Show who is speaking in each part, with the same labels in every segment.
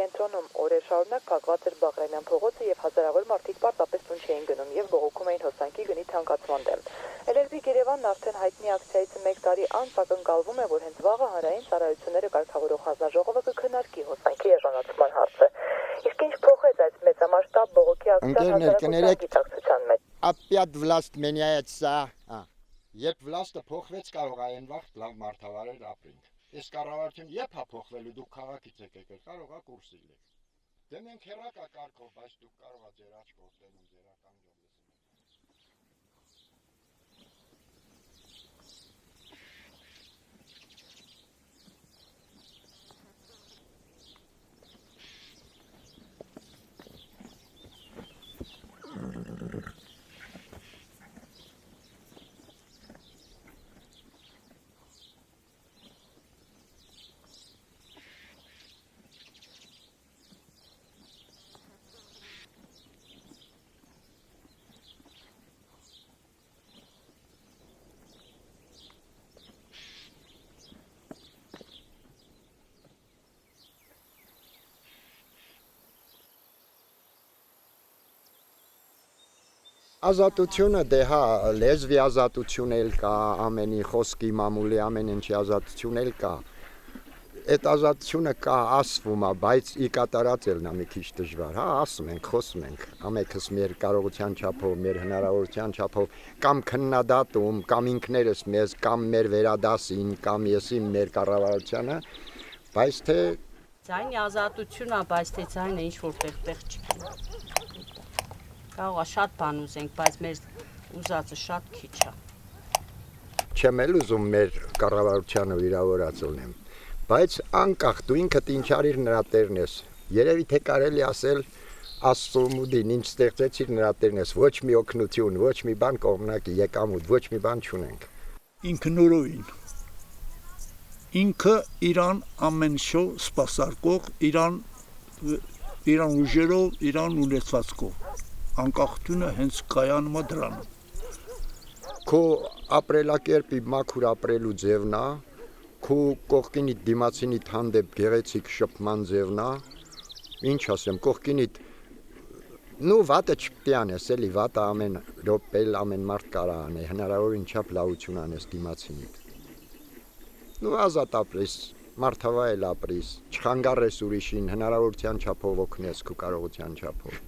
Speaker 1: կենտրոնում օրեր շարունակ փակված էր Բաղրամյան փողոցը եւ հազարավոր մարդիկ պարտապես տուն չէին գնում եւ բողոքում էին հոսանքի գնի թանկացման դեմ։ Էլեկտրիկ Երևանն արդեն հայտնի ակցիայից 1 տարի անց ակնկալվում է, որ հենց վաղը հանրային ծառայությունները կարգավորող հանձնաժողովը կքննարկի հոսանքի էժանացման հարցը։ Իսկ ինչ փոխեց այս մեծամասշտաբ բողոքի ակցիան հասարակության գիտակցության մեջ։
Speaker 2: Опять власть меняется. Երբ վլաստը փոխվեց, կարող է այն վաղ լավ մարդավարեր ապրենք։ Այս կառավարությունը երբ է փոխվելու, դուք քաղաքից եք եկել, կարող է կուրսի լինել։ Դե մենք հեռակա կարգով, բայց դուք կարող եք ձեր աչքով տենում ձեր ականջով լսել։ Ազատությունը դե հա լեզվի ազատություն էլ կա, ամենի խոսքի մամուլի ամեն ինչի ազատություն էլ կա։ Այդ ազատությունը կա ասվում է, բայց ի կատարած էլ նա մի քիչ դժվար, հա, ասում ենք, խոսում ենք, ամենքս մեր կարողության չափով, մեր հնարավորության չափով, կամ քննադատում, կամ ինքներս մեզ, կամ մեր վերադասին, կամ եսի մեր կառավարությանը, բայց թե
Speaker 3: ձայնի ազատությունն է, բայց թե ձայնը ինչ որ տեղ չկա։ Կարող է շատ բան ուզենք, բայց մեր ուզածը շատ քիչ է։
Speaker 2: Չեմ էլ ուզում մեր կառավարությանը վիրավորած լինեմ, բայց անկախ դու ինքդ ինչ արիր նրա տերն ես։ Երևի թե կարելի ասել Աստծոմուդին ինչ ստեղծեցիր նրա տերն ես, ոչ մի օգնություն, ոչ մի բան կողմնակի եկամուտ, ոչ մի բան չունենք։
Speaker 4: Ինքնուրույն։ Ինքը իրան ամեն շո սպասարկող, իրան ուժերով, իրան ունեցվածքով։ Անկախությունը հենց կայանում է դրանում։
Speaker 2: Քո ապրելակերպի մաքուր ապրելու ձևն է, քո կողքինիդ դիմացինիդ հանդեպ գեղեցիկ շփման ձևն է, ինչ ասեմ, կողքինիդ նու վատը չպետք է անես, էլի վատը ամեն րոպել ամեն մարդ կարող անե, հնարավորին չափ լավություն անես դիմացինիդ։ Նու ազատ ապրես, մարդավայել ապրես, չխանգարես ուրիշին, հնարավորության չափով օգնես քո կարողության չափով։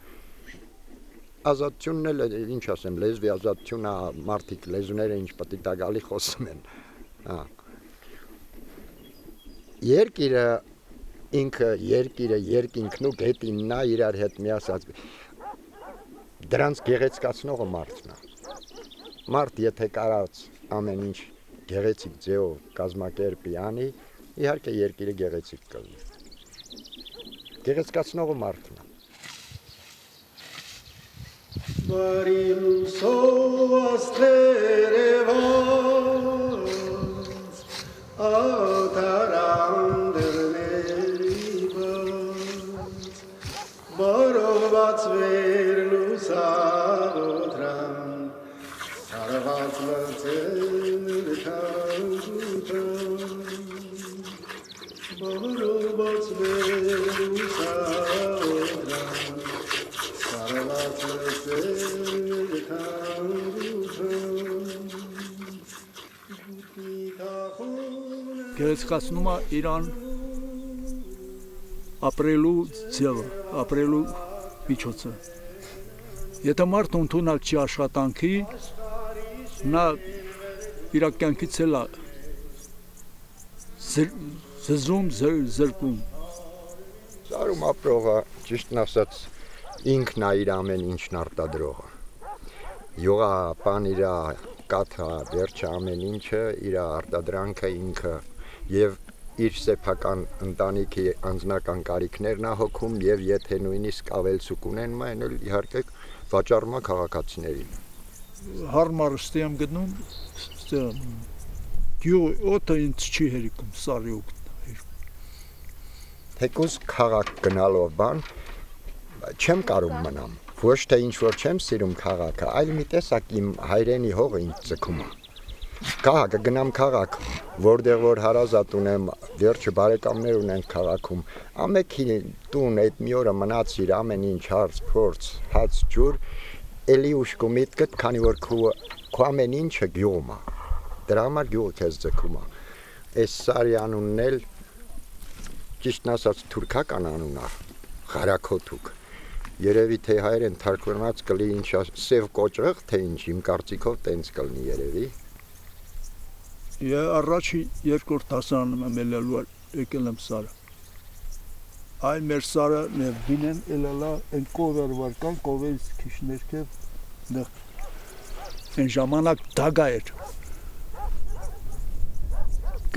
Speaker 2: Ազատությունն էլ ինչ ասեմ, լեզվի ազատությունը մարդիկ լեզուները ինչ պետք է գալի խոսում են։ Երկիրը ինքը երկիրը երկինքն ու գետինն է իրար հետ միասած։ Դրանց գեղեցկացնողը մարդն է։ Մարդ եթե կարած ամեն ինչ գեղեցիկ ձևով կազմակերպի անի, իհարկե երկիրը գեղեցիկ կլինի։ Գեղեցկացնողը մարդն է։
Speaker 5: Բարի լուսով աստղերևած ադարան դռների բաց բարոված վեր լուսավորան հարված լծել քանդուտան բարոված վեր լուսավորան
Speaker 4: Գեղեցկացնում է իրան ապրելու ձևը, ապրելու միջոցը։ Եթե մարդը ընդունակ չի աշխատանքի, նա իր կյանքից էլ զզում, զրկում։
Speaker 2: Սարում ապրողը, ճիշտն ասած, ինքն է իր ամեն ինչն արտադրողը։ Յուղա, պան իր կաթա, վերջը ամեն ինչը, իր արտադրանքը ինքը եւ իր սեփական ընտանիքի անձնական կարիքներն է հոգում եւ եթե նույնիսկ ավելցուկ ունեն, այն էլ իհարկե վաճառում է քաղաքացիներին։
Speaker 4: Հարմար ստի եմ գտնում, գյուղ օդը ինձ չի հերիքում, սարի օգն։
Speaker 2: Թեկուզ քաղաք գնալով բան չեմ կարող մնամ, ոչ թե ինչ որ չեմ սիրում քաղաքը, այլ մի տեսակ իմ հայրենի հողը ինձ ձգում է։ Կա գնամ քաղաք, որտեղ որ հարազատ ունեմ, վերջը բարեկամներ ունենք քաղաքում։ Ամենքի տուն այդ մի օրը մնացիր ամեն ինչ հարց, փորձ, հաց, ջուր, էլի ուշքու միտքդ, քանի որ քո ամեն ինչը գյուղում է։ Դրա համար գյուղը քեզ ձգում է։ Այս սարի անունն էլ ճիշտն ասած թուրքական անուն է, Ղարաքոթուկ։ Երևի թե հայերեն թարգմանած կլի ինչա սև կոճղ, թե ինչ իմ կարծիքով տենց կլինի երևի։
Speaker 4: Ես առաջի երկրորդ դասարանում եմ ելելու եկել եմ սարը։ Այն մեր սարը մեր դինեն ելալա այն կովեր վարկան, կովերից քիչ ներքև այն ժամանակ դագա էր։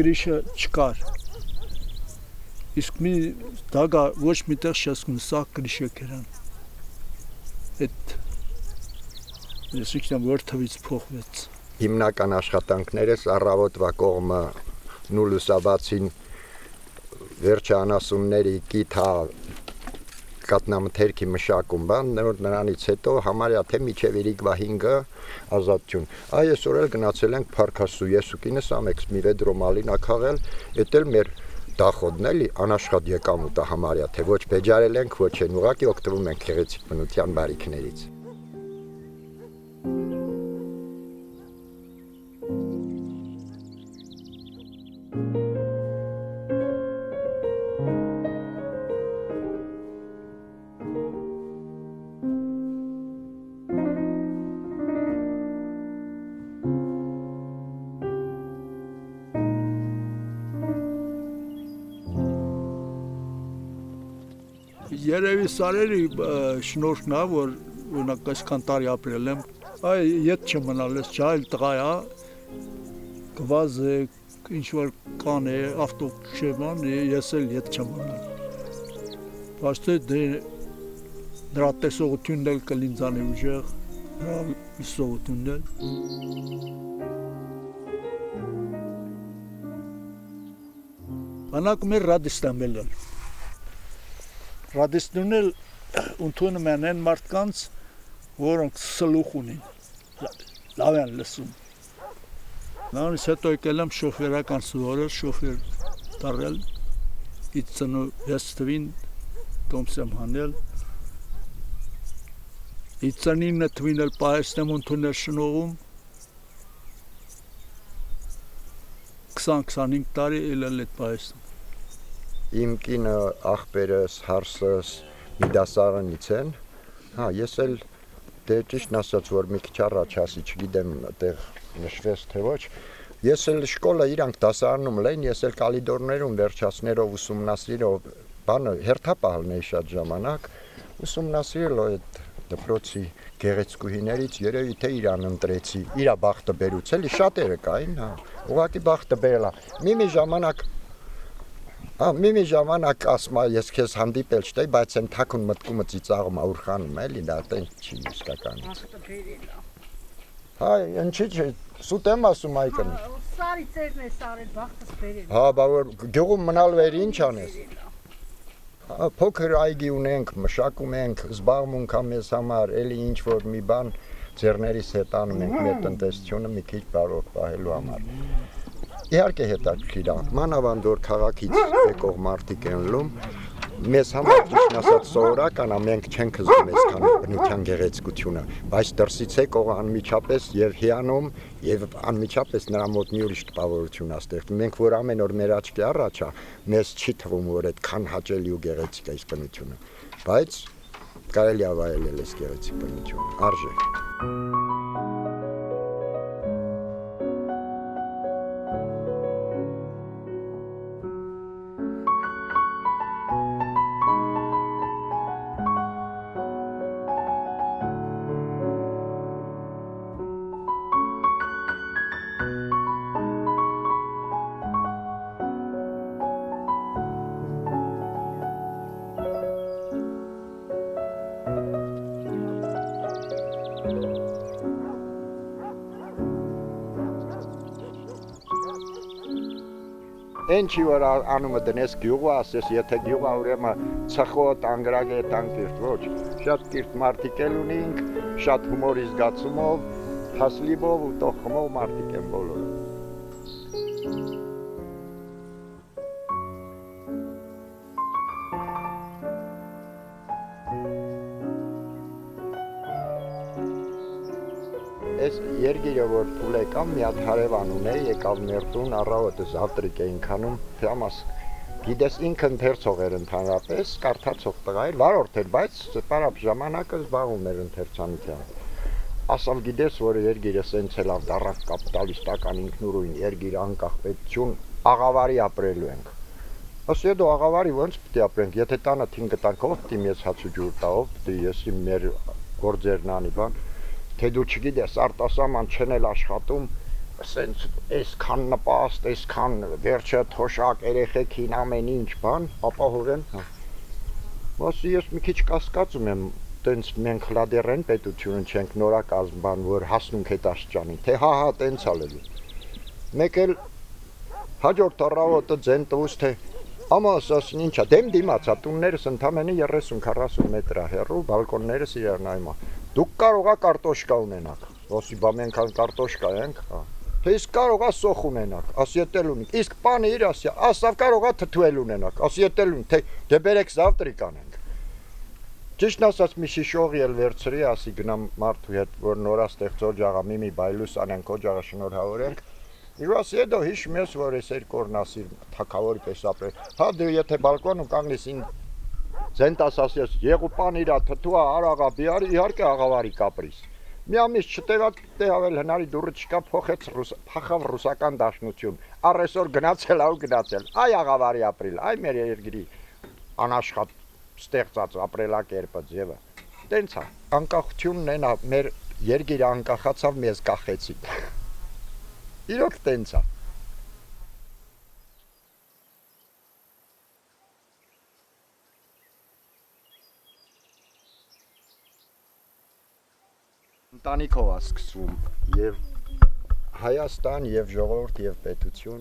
Speaker 4: Գրիշը չկար։ Իսկ մի դագա ոչ միտեղ շեսկուն սա գրիշը կերան։ Այդ ես որթվից փոխվեց։
Speaker 2: Հիմնական աշխատանքներս առավոտվա կողմը նուլուսաբացին վերջը անասունների կիթա կատնամթերքի մշակում բան, նրանից հետո համարյա թե միջև 5-5 ազատություն։ Այսօր էլ գնացել ենք Փարքասու, ես ու կինս ամեքս մի վեդրո մալինա քաղել, էդ էլ մեր դախոդն էլի անաշխատ եկամուտը համարյա թե ոչ բեջարել ենք, ոչ են ուղղակի օգտվում ենք գեղեցիկ բնության բարիքներից։
Speaker 4: Երևի սարերի շնորհքն է, որ օրինակ այսքան տարի ապրել եմ, այ ետ չմնալ, ես չայլ տղա է, գվազ է, ինչ-որ կան է, ավտոքշեման, ես էլ ետ չմնալ։ Պաշտե նրա տեսողությունն էլ կլինձանի ուժեղ, նրա լսողությունն էլ։ Բանակ մեր ռադիստան մելել։ Ռադիստներն էլ ընդունում են այն մարդկանց, որոնք սլուխ ունին, լավ են լսում։ Նրանից հետո եկել եմ շոֆերական սովորել, շոֆեր դառել, 56 թվին տոմս եմ հանել, 59 թվին էլ պահեստ եմ ընդունել շնողում, 20-25 տարի ելել այդ պահեստում։
Speaker 2: Իմ կինը, աղբերս, հարսս մի դասարանից են, ես էլ դե ճիշտն ասած, որ մի քիչ առաջ ասի, չգիտեմ, այդտեղ նշվեց թե ոչ, ես էլ շկոլը իրանք դասարանում լեն, ես էլ կալիդորներում վերջացներով ուսումնասիրով, բանը հերթապահալն էի շատ ժամանակ, ուսումնասիրել այդ դպրոցի գեղեցկուհիներից երևի թե իրան ընտրեցի, իրա բախտը բերուց, էլի շատերը կային, ուղղակի բախտը բերելա, մի ժամանակ ասում ես քեզ հանդիպել չտեի, բայց այն թաքուն մտքումը ծիծաղում ուրխանում էլի, դա տենց չի իսկականից։ Ինչի՞ չէ, սուտ եմ ասում այկն։
Speaker 3: Սարի ծերն է սարել, բախտս բերել։
Speaker 2: Բա որ գյուղում մնալու էր ինչ անես։ Փոքր այգի ունենք, մշակում ենք, զբաղմունք ա մեզ համար, էլի ինչ որ մի բան ձեռներիս հետ անում ենք մեր տնտեսությունը մի քիչ բարով պահելու համար։ Իհարկե հետաքրքիր է, մանավանդ որ քաղաքից եկող մարդիկ են լում, մեզ համար ճիշտ ասած սովորական է, մենք չենք զգում այսքան բնության գեղեցկությունը, բայց դրսից եկողը անմիջապես եւ հիանում եւ անմիջապես նրա մոտ մի ուրիշ տպավորություն է ստեղծում։ Մենք որ ամեն օր մեր աչքի առաջ է, մեզ չի թվում որ այդքան հաճելի ու գեղեցիկ է այս բնությունը, բայց կարելի է վայելել այս գեղեցիկ բնությունը, արժե։ Ինչի որ անումը դնես գյուղը, ասես, եթե գյուղը ուրեմն ծխոտ, անգրագետ, անկիրտ, ոչ, շատ կիրտ մարդիկ էլ ունենք, շատ հումորի զգացումով, հասլիբով ու տոխմով մարդիկ են բոլորը։ Այս երգիրը որ փուլ եկավ, մի հատ հարևան ունեի, եկավ մեր տուն, առավոտը զավտրիկ էինք անում, թեամաս գիտես ինքը ընթերցող էր ընդհանրապես, կարդացող տղա էր, վարորդ էր, բայց պարապ ժամանակը զբաղվում էր ընթերցանությամբ։ Ասավ գիտես, որ երգիրը սենց էլ դառավ կապիտալիստական ինքնուրույն երգիր անկախ պետություն, աղավարի ապրելու ենք։ Ասի դու աղավարի ոնց պիտի ապրենք, եթե տանը թին գտանք, ով պիտի մեզ հաց ու ջուր տա, ով պիտի եսի մեր գործերն անի, բան, թե դու չգիտես, արտասահման չեն էլ աշխատում, սենց այսքան նպաստ, այսքան վերջը թոշակ, երեխեքին ամեն ինչ, բան, ապահովեն, ասի ես մի քիչ կասկածում եմ, տենց մենք հլադերեն պետությունը չենք նորակազմ բան, որ հասնունք հետ աշճանի, թե հա տենց ալելու։ Մեկ էլ հաջորդ առավոտը ձեն տվուց, թե ամաս ասին ինչա, դեմ դիմացա, տուններս ընդամենը 30-40 մետր հեռու, բալկոններս իրար նայմա։ Դուք կարողա կարտոշկա ունենաք, ոսի բա մենք կարտոշկա ենք, թե իսկ կարողա սոխ ունենաք, ասի ետել ունիք, իսկ պանը իր ասի, ասավ կարողա թթուել ունենաք, ասի ետել ունիք, թե բերեք զավտրիկ անենք։ Ճիշտն ասած մի շիշողի էլ վերցրի, ասի գնամ մարդու հետ, որ նորաստեղծ օջաղա մի բայլուս անենք, օջաղը շնորհավորենք։ Եվ ասի դու հիշում ես, որ ես երկորն ասի թակավորի պես ապրել։ Հա դու եթե բալկոնում կանգնես ին ձենտաս ասես եղուպան իրա թթուա արաղա բիար իհարկե աղավարի կապրիս։ Մի ամիս չտեղավել հնարի դուրը չկա փախավ ռուսական դաշնություն։ Առ այսօր գնացել ա ու գնացել։ Այ աղավարի ապրիլ, այ մեր երկրի անաշխատ ստեղծած ապրելակերպը ձևը։ Տենց է։ Անկախությունն են մեր երկիրը անկախացավ մեզ կախեցին։ Իրոք տենց է։ Ընտանիքով է սկսվում եւ Հայաստան եւ ժողովուրդ եւ պետություն։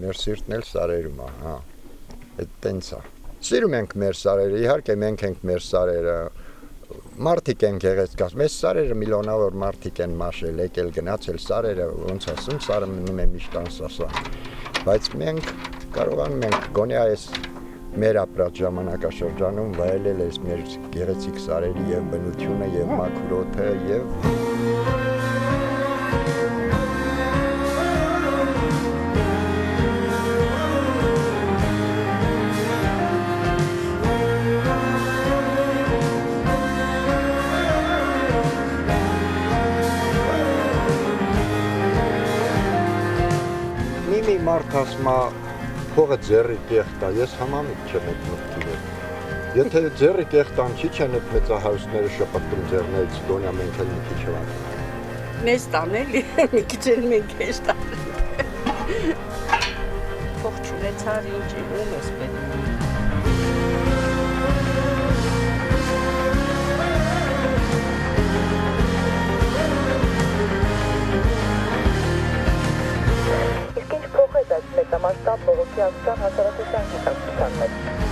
Speaker 2: Մեր սիրտն էլ սարերում է, հա։ Այդ տենց է։ Սիրում ենք մեր սարերը, իհարկե մենք ենք մեր սարերը։ Մարդիկ են գեղեցկած, մեզ սարերը միլիոնավոր մարդիկ են մաշել, եկել գնացել սարերը, ոնց ասում, սարը մնում է միշտ անսասա։ Բայց մենք կարողանում ենք գոնե այս մեր ապրած ժամանակաշրջանում վայելել այս մեր գեղեցիկ սարերի եւ բնությունը եւ մաքուր օդը եւ մարդ ասմա փողը ձեռի կեղտա, ես համամիտ չեմ այդ մտքի հետ։ Եթե ձեռի կեղտան չի չեն այդ մեծահարուստները շպրտում ձեռներից, գոնյա մենք էլ մի քիչ հվանք։
Speaker 3: Մեզ տանելի, մի քիչ էլ մենք էս տանելի։ Փող չունեցար ինչի, ում ես պետք։
Speaker 1: Մեծամասշտաբ բողոքի ակցիան հասարակության գիտակցության մեջ։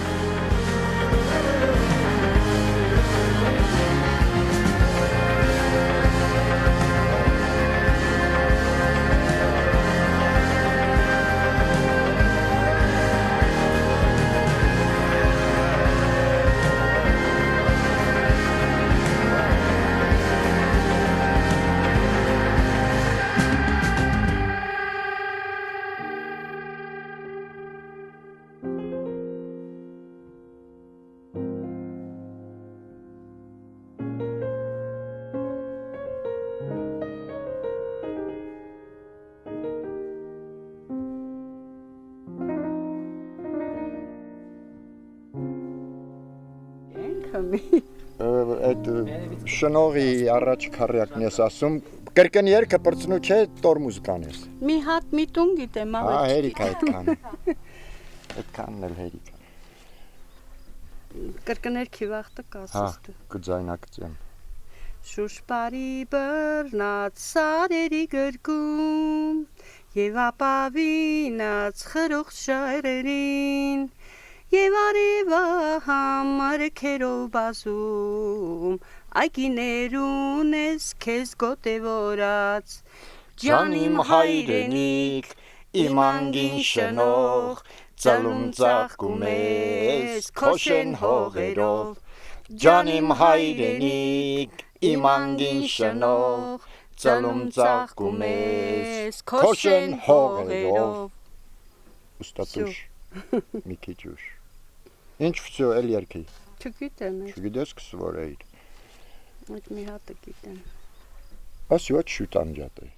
Speaker 2: Այդ շնողի առաջ քարյակն ես ասում, կրկն երկը պրծնու չէ, տոր մուզիկան ես։
Speaker 3: Մի հատ մի տուն գիտեմ,
Speaker 2: ավետ։ Հա, հերիք այդքան։ Այդքանն էլ հերիք։
Speaker 3: Կրկներքի վաղտը կասես դու։
Speaker 2: Կձայնակցեմ։
Speaker 3: Շուշպարի բռնած սարերի գրկում եւ ապավինած խրոխ շայրերին Եվ արևա համարքերով բազում, այգիներուն ես քեզ գոտևորած,
Speaker 2: Ջան իմ հայրենիք, իմ անգին շնող, ծալում ծաղկում ես քո շեն հողերով, Ջանիմ հայրենիք, իմ անգին շնող, ծլում ծաղկում ես, քոշեն հողերով։ Ուստատուշ, մի քիչ ուշ։ Ինչ վсё, էլ երկի։
Speaker 3: Չգիտեմ,
Speaker 2: Չգիտես կսվոր էիր։
Speaker 3: այդ մի հատը գիտեմ։
Speaker 2: Ասի ոչ շուտ անջատ է։